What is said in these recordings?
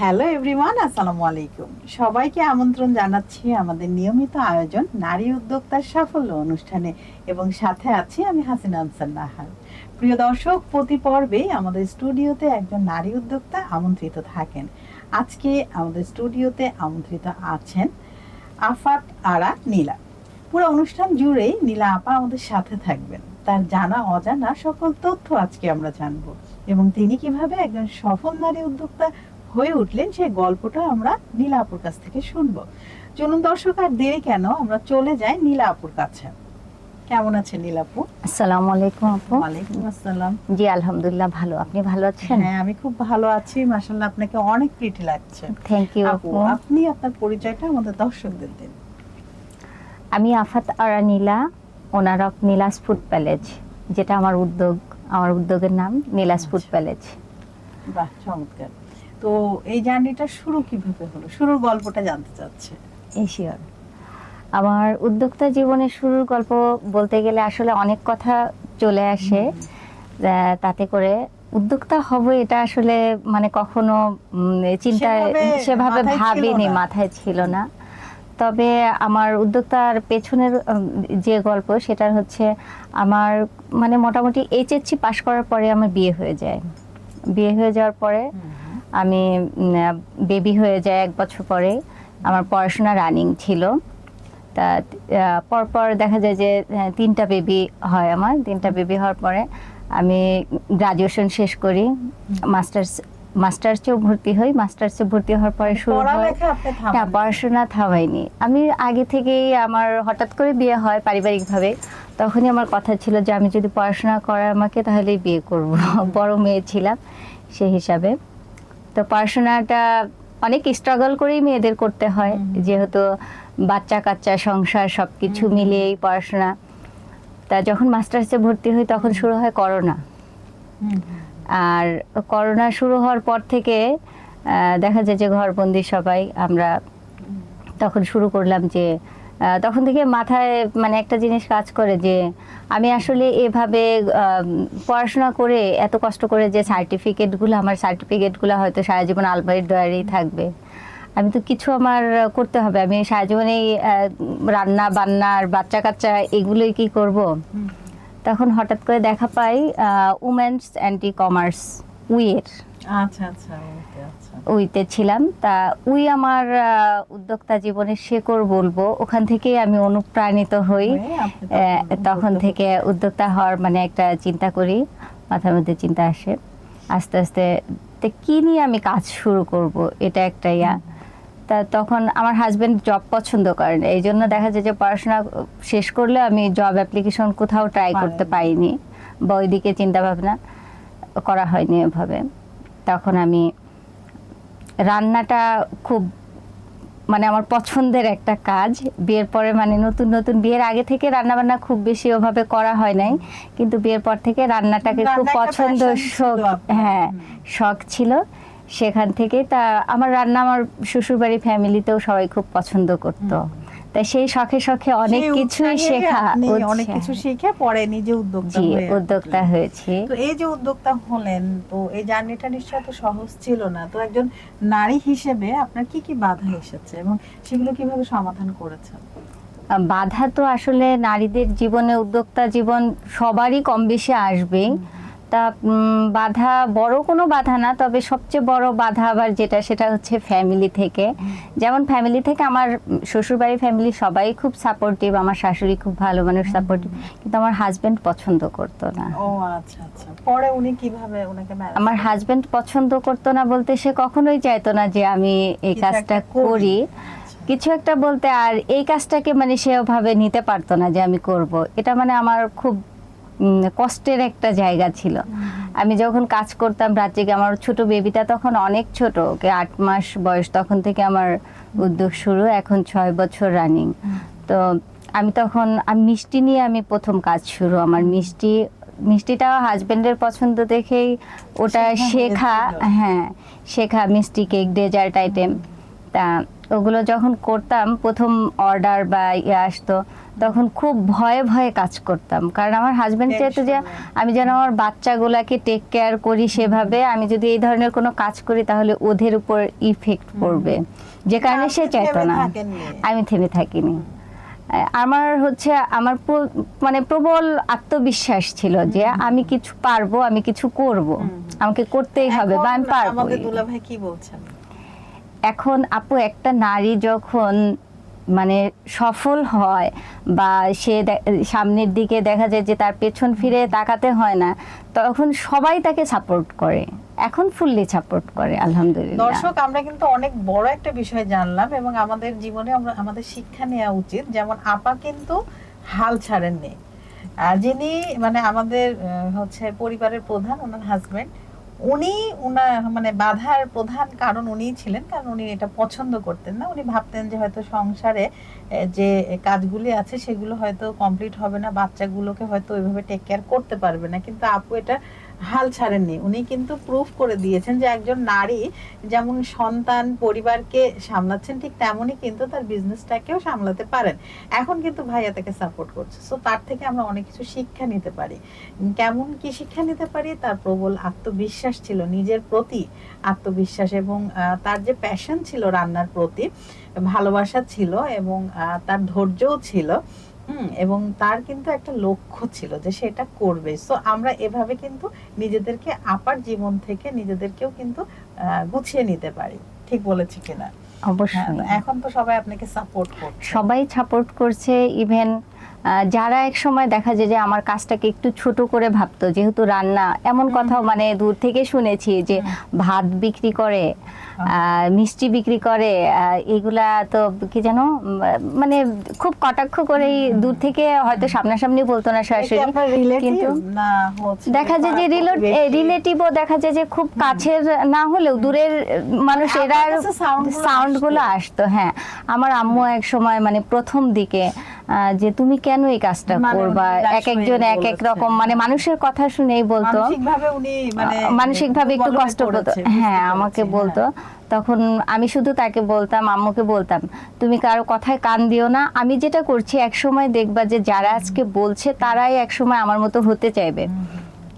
Hello everyone, আসসালামু আলাইকুম। সবাইকে আমন্ত্রণ জানাচ্ছি আমাদের নিয়মিত আয়োজন নারী উদ্যোক্তার সাফল্য অনুষ্ঠানে, এবং সাথে আছি আমি হাসিনা আনসার নাহার। প্রিয় দর্শক, প্রতি পর্বে আমাদের স্টুডিওতে একজন নারী উদ্যোক্তা আমন্ত্রিত থাকেন। আজকে আমাদের স্টুডিওতে আমন্ত্রিত আছেন আফাত আরা নীলা। পুরো অনুষ্ঠান জুড়েই নীলা আপা আমাদের সাথে থাকবেন। তার জানা অজানা সকল তথ্য আজকে আমরা জানবো, এবং তিনি কিভাবে একজন সফল নারী উদ্যোক্তা হয়ে উঠলেন সেই গল্পটা আমরা নীলা আপুর কাছ থেকে শুনবো। চলুন দর্শক, আর দেরি কেন, আমরা চলে যাই নীলা আপুর কাছে। কেমন আছেন নীলা আপু? আসসালামু আলাইকুম আপু। ওয়ালাইকুম আসসালাম। জি আলহামদুলিল্লাহ ভালো, আপনি ভালো আছেন? হ্যাঁ, আমি খুব ভালো আছি, মাশাআল্লাহ। আপনাকে অনেক প্রিটি লাগছে। থ্যাংক ইউ আপু, আপু। আপনি আপনার পরিচয়টা আমাদের দর্শকদের দিন। আমি আফাত আরা নীলা, ওনার অফ নীলাস ফুড প্যালেজ, যেটা আমার উদ্যোগের নাম নীলাস ফুড প্যালেজ। বাহ, চমৎকার। তো এই জার্নিটা শুরু কিভাবে হলো, শুরুর গল্পটা জানতে চাচ্ছি। শিওর। আমার উদ্যোক্তা জীবনের শুরুর গল্প বলতে গেলে আসলে অনেক কথা চলে আসে। তাতে করে উদ্যোক্তা হব এটা আসলে মানে কখনো চিন্তায় সেভাবে ভাবিনি, মাথায় ছিল না। তবে আমার উদ্যোক্তার পেছনের যে গল্প সেটা হচ্ছে আমার মানে মোটামুটি এইচএসসি পাশ করার পরে আমার বিয়ে হয়ে যায়। বিয়ে হয়ে যাওয়ার পরে আমি বেবি হয়ে যায় 1 বছর পরে। আমার পড়াশোনা রানিং ছিল। তা পরপর দেখা যায় যে 3টা বেবি হয়। আমার 3টা বেবি হওয়ার পরে আমি গ্রাজুয়েশন শেষ করি, মাস্টার্সেও ভর্তি হই। মাস্টার্সে ভর্তি হওয়ার পরে শুরু হয় না, পড়াশোনা থামাইনি আমি আগে থেকেই। আমার হঠাৎ করে বিয়ে হয় পারিবারিকভাবে। তখনই আমার কথা ছিল যে আমি যদি পড়াশোনা করার আমাকে তাহলেই বিয়ে করব। বড় মেয়ে ছিলাম সেই হিসাবে। তো পড়াশোনাটা অনেক স্ট্রাগল করেই মেয়েদের করতে হয়, যেহেতু বাচ্চা কাচ্চা সংসার সবকিছু মিলিয়েই পড়াশোনা। তা যখন মাস্টার্সে ভর্তি হই তখন শুরু হয় করোনা। আর করোনা শুরু হওয়ার পর থেকে দেখা যায় যে ঘরবন্দি সবাই আমরা। তখন শুরু করলাম যে তখন থেকে মাথায় মানে একটা জিনিস কাজ করে যে আমি আসলে এভাবে পড়াশোনা করে এত কষ্ট করে যে আমার সার্টিফিকেটগুলো হয়তো সারা জীবন আলমারির ডয়ারেই থাকবে। আমি তো কিছু আমার করতে হবে। আমি সারা জীবনেই রান্না বান্না আর বাচ্চা কাচ্চা এগুলোই কি করব। তখন হঠাৎ করে দেখা পাই উমেন্স অ্যান্টি কমার্স উইয়ের। আচ্ছা আচ্ছা, উইতে ছিলাম। তা উই আমার উদ্যোক্তা জীবনের শেকড় বলবো। ওখান থেকেই আমি অনুপ্রাণিত হই। তখন থেকে উদ্যোক্তা হওয়ার মানে একটা চিন্তা করি, মাথার মধ্যে চিন্তা আসে। আস্তে আস্তে কি নিয়ে আমি কাজ শুরু করব, এটা একটা তা তখন আমার হাজবেন্ড জব পছন্দ করেন, এই জন্য দেখা যায় যে পড়াশোনা শেষ করলে আমি জব অ্যাপ্লিকেশন কোথাও ট্রাই করতে পারিনি বা ওইদিকে চিন্তা ভাবনা করা হয়নি এভাবে। তখন আমি রান্নাটা খুব মানে আমার পছন্দের একটা কাজ। বিয়ের পরে মানে নতুন বিয়ের আগে থেকে রান্না বান্না খুব বেশি ওভাবে করা হয় নাই, কিন্তু বিয়ের পর থেকে রান্নাটাকে খুব পছন্দ, শখ ছিল। সেখান থেকে তা আমার রান্না আমার শ্বশুরবাড়ি ফ্যামিলিতেও সবাই খুব পছন্দ করতো। তাই সেই শখে অনেক কিছুই শেখা, অনেক কিছু শিখে পরে নিজে উদ্যোক্তা হয়েছি। তো এই যে উদ্যোক্তা হলেন, তো এই জার্নিটা নিশ্চয়ই তো সহজ ছিল না। তো একজন নারী হিসেবে আপনার কি কি বাধা এসেছে এবং সেগুলো কিভাবে সমাধান করেছেন? বাধা তো আসলে নারীদের জীবনে, উদ্যোক্তা জীবন সবারই কম বেশি আসবেই। তা বাধা বড় কোনো বাধা না, তবে সবচেয়ে বড় বাধা আবার সেটা হচ্ছে ফ্যামিলি থেকে। যেমন ফ্যামিলি থেকে আমার শ্বশুরবাড়ির ফ্যামিলি সবাই খুব সাপোর্টিভ, আমার শাশুড়ি খুব ভালো মানুষ, সাপোর্টিভ, কিন্তু আমার হাজবেন্ড পছন্দ করতো না। ও আচ্ছা আচ্ছা, পরে উনি কিভাবে ওনাকে আমার হাজবেন্ড পছন্দ করতো না বলতে সে কখনোই চাইতো না যে আমি এই কাজটা করি, কিছু একটা বলতে। আর এই কাজটাকে মানে সে ওভাবে নিতে পারতো না যে আমি করব। এটা মানে আমার খুব কষ্টের একটা জায়গা ছিল। আমি যখন কাজ করতাম রাত্রে, আমার ছোট বেবিটা তখন অনেক ছোট, ওকে 8 মাস বয়স, তখন থেকে আমার উদ্যোগ শুরু, এখন 6 বছর রানিং। তো আমি তখন মিষ্টি নিয়ে আমি প্রথম কাজ শুরু। আমার মিষ্টিটা হাজবেন্ডের পছন্দ দেখেই ওটা শেখা, মিষ্টি কেক, ডেজার্ট আইটেম। তা ওগুলো যখন করতাম, প্রথম অর্ডার বা ইয়ে আসতো, তখন খুব ভয়ে ভয়ে কাজ করতাম, কারণ আমার হাজবেন্ড চাইতো যে আমি যেন আমার বাচ্চাগুলাকে টেক কেয়ার করি সেভাবে। আমি যদি এই ধরনের কোনো কাজ করি তাহলে ওদের উপর ইফেক্ট পড়বে, যে কারণে সে চাইতো না। আমি থেমে থাকিনি। আমার হচ্ছে আমার মানে প্রবল আত্মবিশ্বাস ছিল যে আমি কিছু পারবো, আমি কিছু করব, আমাকে করতেই হবে বা আমি পারবো। আমাদের দুলাভাই কি বলছেন? এখন আপু, একটা নারী যখন মানে সফল হয় বা সে সামনের দিকে দেখা যায় যে তার পেছন ফিরে তাকাতে হয় না, তখন সবাই তাকে সাপোর্ট করে, এখন ফুললি সাপোর্ট করে আলহামদুলিল্লাহ। দর্শক, আমরা কিন্তু অনেক বড় একটা বিষয় জানলাম এবং আমাদের জীবনে আমরা আমাদের শিক্ষা নেওয়া উচিত। যেমন আপা কিন্তু হাল ছাড়েননি। যিনি মানে আমাদের হচ্ছে পরিবারের প্রধান, ওনার হাজবেন্ড, উনি ওনার মানে বাধার প্রধান কারণ উনিই ছিলেন, কারণ উনি এটা পছন্দ করতেন না। উনি ভাবতেন যে হয়তো সংসারে যে কাজগুলি আছে সেগুলো হয়তো কমপ্লিট হবে না, বাচ্চাগুলোকে হয়তো ওইভাবে টেক কেয়ার করতে পারবে না। কিন্তু আপু এটা হাল ছাড়েননি। উনি কিন্তু প্রুফ করে দিয়েছেন যে একজন নারী যেমন সন্তান পরিবারকে সামলাচ্ছেন, ঠিক তেমনই কিন্তু তার বিজনেসটাকেও সামলাতে পারেন। এখন কিন্তু ভাইয়া তাকে সাপোর্ট করছে। সো তার থেকে আমরা অনেক কিছু শিক্ষা নিতে পারি। কেমন কি শিক্ষা নিতে পারি? তার প্রবল আত্মবিশ্বাস ছিল, নিজের প্রতি আত্মবিশ্বাস, এবং তার যে প্যাশন ছিল রান্নার প্রতি, ভালোবাসা ছিল, এবং তার ধৈর্যও ছিল, এবং তার কিন্তু একটা লক্ষ্য ছিল যে সেটা করবে। সো আমরা এভাবে কিন্তু নিজেদেরকে আপার জীবন থেকে নিজেদেরকেও কিন্তু গুছিয়ে নিতে পারি। ঠিক বলেছি কিনা? অবশ্যই। এখন তো সবাই আপনাকে সাপোর্ট করছে, সবাই সাপোর্ট করছে। ইভেন যারা এক সময় দেখা যায় যে আমার কাজটাকে একটু ছোট করে ভাবতো, যেহেতু রান্না, এমন কথাও মানে দূর থেকে শুনেছি যে ভাত বিক্রি করে, মিষ্টি বিক্রি করে, এগুলা তো কি জানো মানে খুব কটাক্ষ করেই দূর থেকে, হয়তো সামনাসামনি বলতো না সরাসরি, কিন্তু দেখা যায় যে রিলেটিভও দেখা যায় যে খুব কাছের না হলেও দূরের মানুষ, এরা সাউন্ড গুলো আসতো। হ্যাঁ, আমার আম্মু এক সময় মানে প্রথম দিকে যে তুমি কেন এই কাজটা করবা, এক একজন এক এক রকম মানে মানুষের কথা শুনেই বলতো, মানসিকভাবে একটু কষ্ট পেতো। হ্যাঁ, আমাকে বলতো। তখন আমি শুধু তাকে বলতাম, আম্মুকে বলতাম, তুমি কারো কথায় কান দিও না, আমি যেটা করছি এক সময় দেখবা যে যারা আজকে বলছে তারাই এক সময় আমার মতো হতে চাইবে।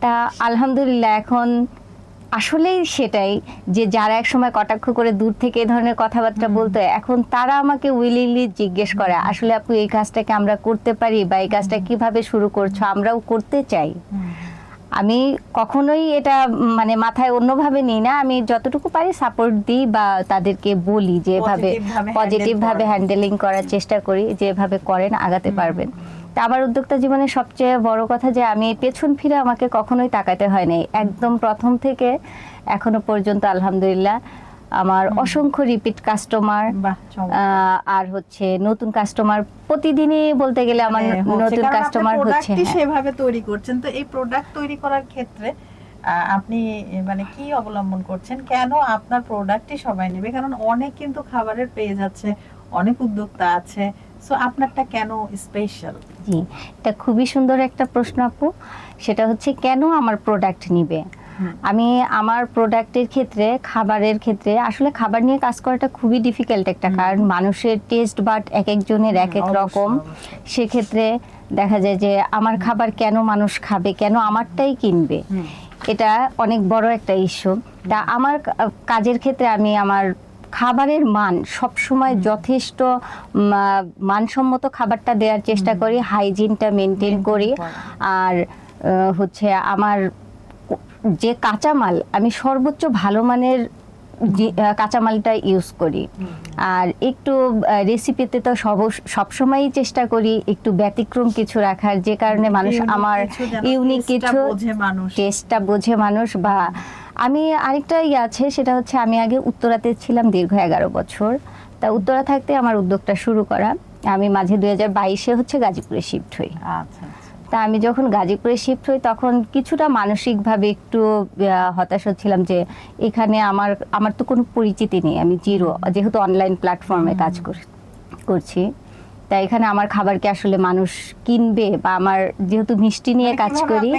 তা আলহামদুলিল্লাহ এখন আসলেই সেটাই, যে যারা এক সময় কটাক্ষ করে দূর থেকে এই ধরনের কথাবার্তা বলতো, এখন তারা আমাকে উইলিংলি জিজ্ঞেস করে, আসলে আপু এই কাজটাকে আমরা করতে পারি, বা এই কাজটা কিভাবে শুরু করছো, আমরাও করতে চাই। আমি কখনোই এটা মানে মাথায় অন্যভাবে নিই না, আমি যতটুকু পারি সাপোর্ট দিই বা তাদেরকে বলি যে এভাবে পজিটিভ ভাবে হ্যান্ডেলিং করার চেষ্টা করি, যে এভাবে করেন আগাতে পারবেন। তা আমার উদ্যোক্তা জীবনের সবচেয়ে বড় কথা যে আমি পেছন ফিরে আমাকে কখনোই তাকাতে হয়নি, একদম প্রথম থেকে এখনো পর্যন্ত আলহামদুলিল্লাহ আমার অসংখ্য রিপিট কাস্টমার, আর হচ্ছে নতুন কাস্টমার প্রতিদিনই বলতে গেলে আমার নতুন কাস্টমার হচ্ছে। সেভাবে তৈরি করছেন, তো এই প্রোডাক্ট তৈরি করার ক্ষেত্রে আপনি মানে কি অবলম্বন করছেন? কেন আপনার প্রোডাক্টই সবাই নেবে? কারণ অনেক কিন্তু খাবারের পেজ আছে, অনেক উদ্যোক্তা আছে, সো আপনারটা কেন স্পেশাল? জি, এটা খুবই সুন্দর একটা প্রশ্ন আপু। সেটা হচ্ছে কেন আমার প্রোডাক্ট নিবে। আমি আমার প্রোডাক্টের ক্ষেত্রে, খাবারের ক্ষেত্রে, আসলে খাবার নিয়ে কাজ করাটা খুবই ডিফিকাল্ট একটা, কারণ মানুষের টেস্ট বাট এক একজনের এক এক রকম। সেক্ষেত্রে দেখা যায় যে আমার খাবার কেন মানুষ খাবে, কেন আমারটাই কিনবে, এটা অনেক বড় একটা ইস্যু। তা আমার কাজের ক্ষেত্রে আমি আমার খাবারের মান সবসময় যথেষ্ট মানসম্মত খাবারটা দেওয়ার চেষ্টা করি, হাইজিনটা মেনটেন করি। আর হচ্ছে আমার যে কাঁচামাল, আমি সর্বোচ্চ ভালো মানের কাঁচামালটা ইউজ করি। আর একটু রেসিপিতে তো সবসময়ই চেষ্টা করি একটু ব্যতিক্রম কিছু রাখার, যে কারণে মানুষ আমার ইউনিক কিছু, টেস্টটা বোঝে মানুষ। বা আমি আরেকটা আছে, সেটা হচ্ছে আমি আগে উত্তরাতে ছিলাম দীর্ঘ 11 বছর। তা উত্তরা থাকতে আমার উদ্যোগটা শুরু করা। আমি মাঝে 2022-এ হচ্ছে গাজীপুরে শিফট হই। আচ্ছা, তা আমি যখন গাজীপুরে শিফট হই তখন কিছুটা মানসিকভাবে একটু হতাশ হচ্ছিলাম যে এখানে আমার তো কোনো পরিচিতি নেই, আমি জিরো, যেহেতু অনলাইন প্ল্যাটফর্মে কাজ করছি। তাই এখানে আমার খাবারকে আসলে মানুষ কিনবে, বা আমার যেহেতু মিষ্টি নিয়ে কাজ করি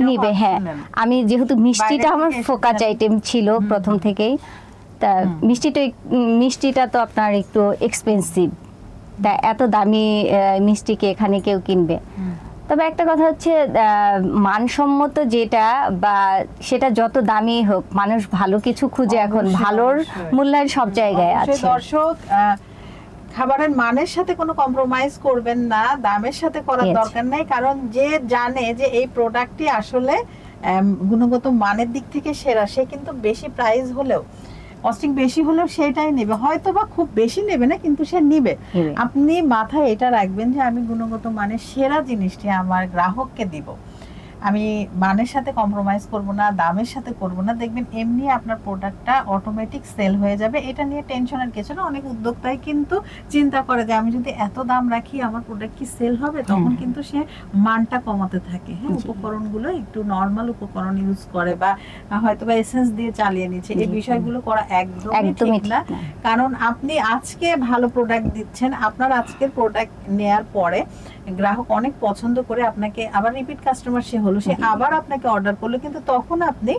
নিবে। হ্যাঁ, আমি যেহেতু মিষ্টিটা আমার ফোকাস আইটেম ছিল প্রথম থেকেই, তা মিষ্টিটা তো আপনার একটু এক্সপেন্সিভ, তা এত দামি মিষ্টিকে এখানে কেউ কিনবে? তবে একটা কথা হচ্ছে মানসম্মত যেটা বা সেটা যত দামি হোক, মানুষ ভালো কিছু খুঁজে, এখন ভালোর মূল্যায়ন সব জায়গায় আছে। দর্শক, খাবারের মানের সাথে কোনো কম্প্রোমাইজ করবেন না, দামের সাথে করার দরকার নেই, কারণ যে জানে যে এই প্রোডাক্টটি আসলে গুণগত মানের দিক থেকে সেরা, সে কিন্তু বেশি প্রাইস হলেও, কস্টিং বেশি হলেও সেটাই নেবে, হয়তো বা খুব বেশি নেবে না, কিন্তু সে নিবে। আপনি মাথায় এটা রাখবেন যে আমি গুণগত মানের সেরা জিনিসটি আমার গ্রাহককে দিব, আমি মানের সাথে কম্প্রোমাইজ করব না, দামের সাথে করব না, দেখবেন এমনি আপনার প্রোডাক্টটা অটোমেটিক সেল হয়ে যাবে। এটা নিয়ে টেনশনের কিছু না। অনেক উদ্যোক্তাই কিন্তু চিন্তা করে যে আমি যদি এত দাম রাখি আমার প্রোডাক্ট কি সেল হবে, তখন কিন্তু সে মানটা কমাতে থাকে। হ্যাঁ, উপকরণগুলো একটু নরমাল উপকরণ ইউজ করে বা হয়তো বা এসেন্স দিয়ে চালিয়ে নিচ্ছে। এই বিষয়গুলো করা একদমই ঠিক না, কারণ আপনি আজকে ভালো প্রোডাক্ট দিচ্ছেন, আপনার আজকের প্রোডাক্ট নেয়ার পরে গ্রাহক অনেক পছন্দ করে আপনাকে আবার রিপিট কাস্টমার সে হলো, সে আবার আপনাকে অর্ডার করলো, কিন্তু তখন আপনি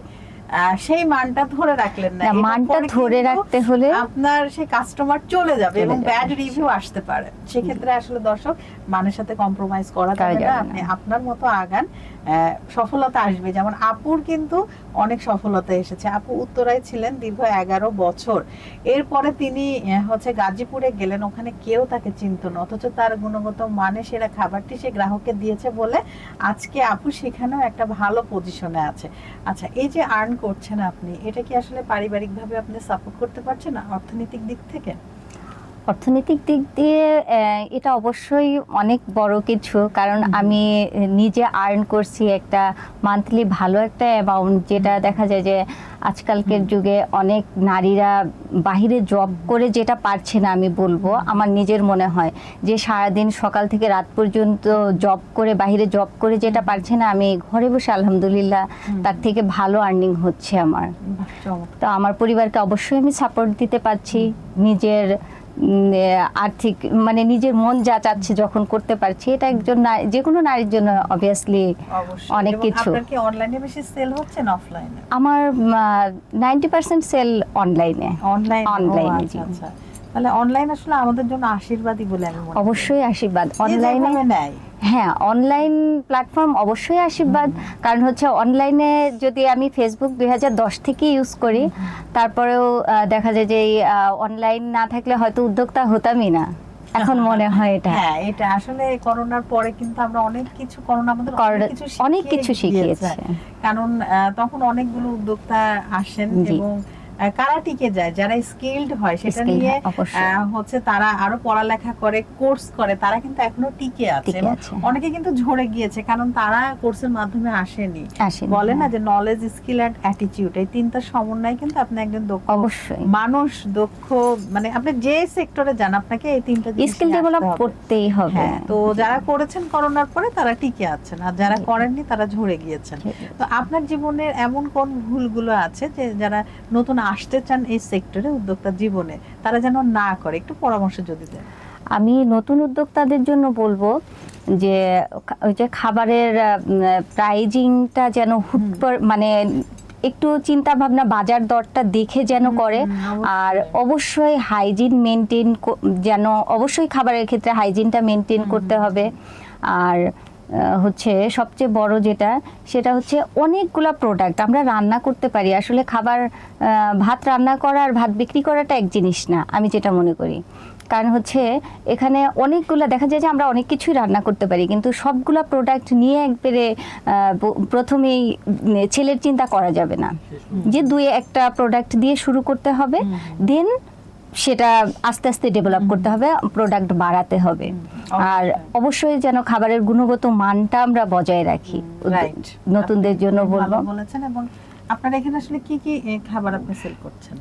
সেই মানটা ধরে রাখলেন না। মানটা ধরে রাখতে হলে আপনার সেই কাস্টমার চলে যাবে এবং ব্যাড রিভিউ আসতে পারে। সেক্ষেত্রে আসলে দর্শক, মানের সাথে কম্প্রোমাইজ করা যাবে না। আপনি আপনার মতো আগান, সফলতা আসবে। যেমন আপুর কিন্তু অনেক সফলতা এসেছে। আপু উত্তরায় ছিলেন দীর্ঘ 11 বছর, এরপরে তিনি হচ্ছে গাজীপুরে গেলেন, ওখানে কেউ তাকে চিনত না, অথচ তার গুণগত মানে সেরা খাবারটি সে গ্রাহককে দিয়েছে বলে আজকে আপু সেখানেও একটা ভালো পজিশনে আছে। আচ্ছা, এই যে আর্ন করছেন আপনি, এটা কি আসলে পারিবারিকভাবে আপনি সাপোর্ট করতে পারছেন না অর্থনৈতিক দিক থেকে? অর্থনৈতিক দিক দিয়ে এটা অবশ্যই অনেক বড় কিছু, কারণ আমি নিজে আর্ন করছি একটা মান্থলি ভালো একটা অ্যামাউন্ট, যেটা দেখা যায় যে আজকালকের যুগে অনেক নারীরা বাহিরে জব করে যেটা পারছে না, আমি বলবো আমার নিজের মনে হয় যে সারাদিন সকাল থেকে রাত পর্যন্ত জব করে, বাহিরে জব করে যেটা পারছে না, আমি ঘরে বসে আলহামদুলিল্লাহ তার থেকে ভালো আর্নিং হচ্ছে আমার। তো আমার পরিবারকে অবশ্যই আমি সাপোর্ট দিতে পারছি, নিজের আর্থিক মানে নিজের মন যা চাচ্ছে যখন করতে পারছি, এটা একজন যে কোনো নারীর জন্য অবভিয়াসলি অনেক কিছু। আপনার কি অনলাইনে বেশি সেল হচ্ছে না অফলাইনে? আমার 90% সেল অনলাইনে। অনলাইনে, জি। আচ্ছা, তাহলে অনলাইন আসলে আমাদের জন্য আশীর্বাদই বলে আমি মনে করি। অবশ্যই আশীর্বাদ অনলাইনে। হ্যাঁ, অনলাইন প্ল্যাটফর্ম অবশ্যই আশীর্বাদ, কারণ হচ্ছে অনলাইনে যদি আমি ফেসবুক 2010 থেকে ইউজ করি, তারপরেও দেখা যায় যে অনলাইন না থাকলে হয়তো উদ্যোক্তা হতামই না, এখন মনে হয় এটা। হ্যাঁ, এটা আসলে করোনার পরে কিন্তু আমরা অনেক কিছু, করোনা আমাদের অনেক কিছু শিখিয়েছে, কারণ তখন অনেকগুলো উদ্যোক্তা আসেন এবং কারা টিকে যায়, যারা স্কিলড হয় সেটা নিয়ে হচ্ছে তারা আরো পড়ালেখা করে, কোর্স করে, তারা কিন্তু এখনো টিকে আছে। অনেকে কিন্তু ঝরে গিয়েছে কারণ তারা কোর্সের মাধ্যমে আসেনি। বলে না যে নলেজ, স্কিল এন্ড অ্যাটিটিউড, এই তিনটা সমন্বয় কিন্তু আপনি একজন দক্ষ মানুষ, দক্ষ মানে আপনি যে সেক্টরে যান আপনাকে এই তিনটা স্কিল ডেভেলপ করতেই হবে। তো যারা করেছেন করোনার পরে তারা টিকে আছেন, আর যারা করেননি তারা ঝরে গিয়েছেন। তো আপনার জীবনের এমন কোন ভুলগুলো আছে যে যারা নতুন আসতে চান এই সেক্টরে, উদ্যোক্তা জীবনে, তারা যেন না করে, একটু পরামর্শ যদি দেন। আমি নতুন উদ্যোক্তাদের জন্য বলবো যে ওই যে খাবারের প্রাইজিংটা যেন হুট মানে একটু চিন্তা ভাবনা, বাজার দরটা দেখে যেন করে, আর অবশ্যই হাইজিন মেনটেন, যেন অবশ্যই খাবারের ক্ষেত্রে হাইজিনটা মেনটেন করতে হবে। আর হচ্ছে সবচেয়ে বড় যেটা, সেটা হচ্ছে অনেকগুলা প্রোডাক্ট আমরা রান্না করতে পারি। আসলে খাবার, ভাত রান্না করা আর ভাত বিক্রি করাটা এক জিনিস না, আমি যেটা মনে করি। কারণ হচ্ছে এখানে অনেকগুলো দেখা যায় যে আমরা অনেক কিছুই রান্না করতে পারি, কিন্তু সবগুলা প্রোডাক্ট নিয়ে একবারে প্রথমেই ছেলের চিন্তা করা যাবে না, যে দুই একটা প্রোডাক্ট দিয়ে শুরু করতে হবে, দেন সেটা আস্তে আস্তে ডেভেলপ করতে হবে, প্রোডাক্ট বাড়াতে হবে। আর অবশ্যই যেন খাবারের গুণগত মানটা আমরা বজায় রাখি, নতুনদের জন্য বলবো। বলেছেন। এবং আপনারা এখানে আসলে কি কি খাবার আপনি সেল করছেন?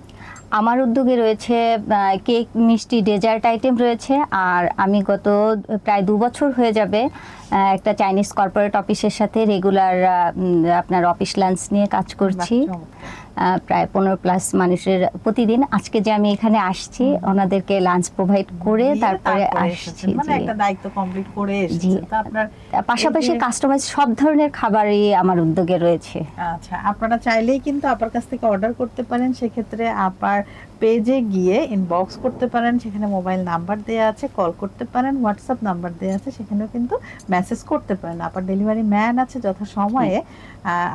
আমার উদ্যোগে রয়েছে কেক, মিষ্টি, ডেজার্ট আইটেম রয়েছে। আর আমি গত প্রায় 2 বছর হয়ে যাবে একটা চাইনিজ কর্পোরেট অফিসের সাথে রেগুলার আপনার অফিস লাঞ্চ নিয়ে কাজ করছি। প্রায় 15+ মানুষের প্রতিদিন। আজকে যে আমি এখানে আসছি, ওনাদেরকে লাঞ্চ প্রোভাইড করে তারপরে আসছি, মানে একটা দায়িত্ব কমপ্লিট করে এসেছেন। তো আপনার পাশাপাশি কাস্টমাইজ সব ধরনের খাবারই আমার উদ্যোগে রয়েছে। আচ্ছা, আপনারা চাইলেই কিন্তু আপার কাছ থেকে অর্ডার করতে পারেন। সেক্ষেত্রে আপার পেজে গিয়ে ইনবক্স করতে পারেন, সেখানে মোবাইল নাম্বার দেওয়া আছে, কল করতে পারেন, হোয়াটসঅ্যাপ নাম্বার দেওয়া আছে, সেখানেও কিন্তু মেসেজ করতে পারেন। আপার ডেলিভারি ম্যান আছে, যথাসময়ে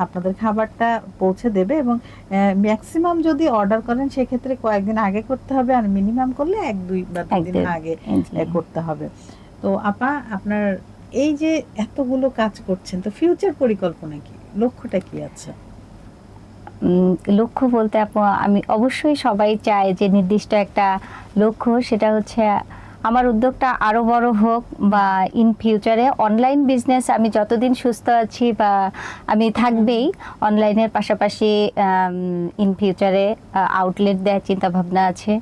আপনাদের খাবারটা পৌঁছে দেবে। এবং ম্যাক্সিমাম যদি অর্ডার করেন সেক্ষেত্রে কয়েকদিন আগে করতে হবে, আর মিনিমাম করলে 1-2 বা 2 দিন আগে করতে হবে। তো আপা, আপনার এই যে এতগুলো কাজ করছেন, তো ফিউচার পরিকল্পনা কি, লক্ষ্যটা কি আছে? লক্ষ্য বলতে আমি অবশ্যই সবাই চায় যে নির্দিষ্ট একটা লক্ষ্য, সেটা হচ্ছে আমার উদ্যোগটা আরো বড় হোক, বা ইন ফিউচারে অনলাইন বিজনেস আমি যতদিন সুস্থ আছি বা আমি থাকবেই, অনলাইনের পাশাপাশি ইন ফিউচারে আউটলেট দেওয়ার চিন্তা ভাবনা আছে।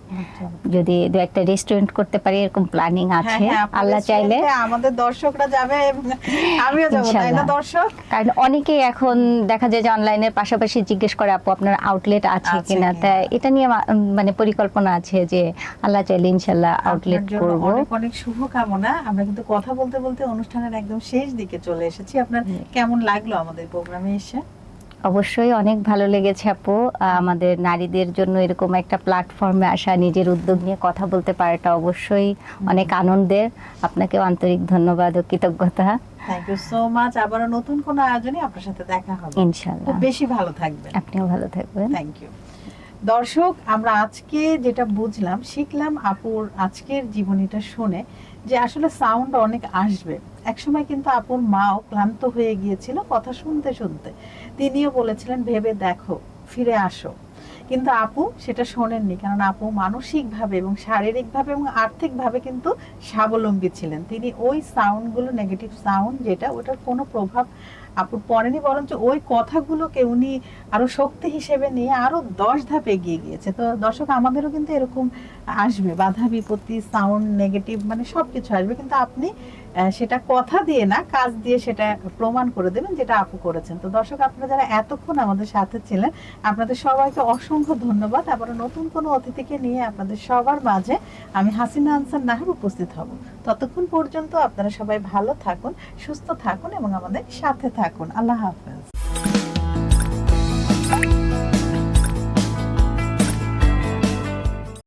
যদি 2-1টা রেস্টুরেন্ট করতে পারি এরকম প্ল্যানিং আছে, আল্লাহ চাইলে। আমাদের দর্শকরা যাবে এবং আমিও যাব, তাই না দর্শক? কারণ অনেকেই এখন দেখা যায় যে অনলাইনের পাশাপাশি জিজ্ঞেস করে আপু আপনার আউটলেট আছে কিনা। তাই এটা নিয়ে মানে পরিকল্পনা আছে যে আল্লাহ চাইলে ইনশাআল্লাহ আউটলেট করব। অনেক অনেক শুভকামনা। আমরা কিন্তু কথা বলতে বলতে অনুষ্ঠানের একদম শেষ দিকে চলে এসেছি। আপনার কেমন লাগলো আমাদের প্রোগ্রামে এসে? অবশ্যই অনেক ভালো লেগেছে আপু। আমাদের নারীদের জন্য এরকম একটা প্ল্যাটফর্মে আসা, নিজের উদ্যোগ নিয়ে কথা বলতে পারাটা অবশ্যই অনেক আনন্দের। আপনাকেও আন্তরিক ধন্যবাদ ও কৃতজ্ঞতা। Thank you so much. আবারও নতুন কোনো আয়োজনে আপনার সাথে দেখা হবে ইনশাআল্লাহ। খুব বেশি ভালো থাকবেন। আপনিও ভালো থাকবেন। Thank you. দর্শক, আমরা আজকে যেটা বুঝলাম, শিখলাম আপুর আজকের জীবনীটা শুনে, যে আসলে সাউন্ড অনেক আসবে। একসময় কিন্তু আপুর মাও ক্লান্ত হয়ে গিয়েছিল কথা শুনতে শুনতে। তিনিও বলেছিলেন ভেবে দেখো, ফিরে আসো। কিন্তু আপু সেটা শোনেননি, কারণ আপু মানসিকভাবে এবং শারীরিকভাবে এবং আর্থিকভাবে কিন্তু স্বাবলম্বী ছিলেন। তিনি ওই সাউন্ডগুলো, নেগেটিভ সাউন্ড যেটা, ওটার কোনো প্রভাব আপুর পড়েনি, বরঞ্চ ওই কথাগুলোকে উনি আরো শক্তি হিসেবে নিয়ে আরো 10 ধাপ এগিয়ে গিয়েছে। তো দর্শক, আমাদেরও কিন্তু এরকম আসবে বাধা বিপত্তি, সাউন্ড নেগেটিভ, মানে সবকিছু আসবে, কিন্তু আপনি সেটা কথা দিয়ে না, কাজ দিয়ে সেটা প্রমাণ করে দেবেন, যেটা আপু করেছেন। তো দর্শক, আপনারা যারা এতক্ষণ আমাদের সাথে ছিলেন, আপনাদের সবাইকে অসংখ্য ধন্যবাদ। আবার নতুন কোনো অতিথিকে নিয়ে আপনাদের সবার মাঝে আমি হাসিনা আনসার নাহার উপস্থিত হব। ততক্ষণ পর্যন্ত আপনারা সবাই ভালো থাকুন, সুস্থ থাকুন এবং আমাদের সাথে থাকুন। আল্লাহ হাফেজ।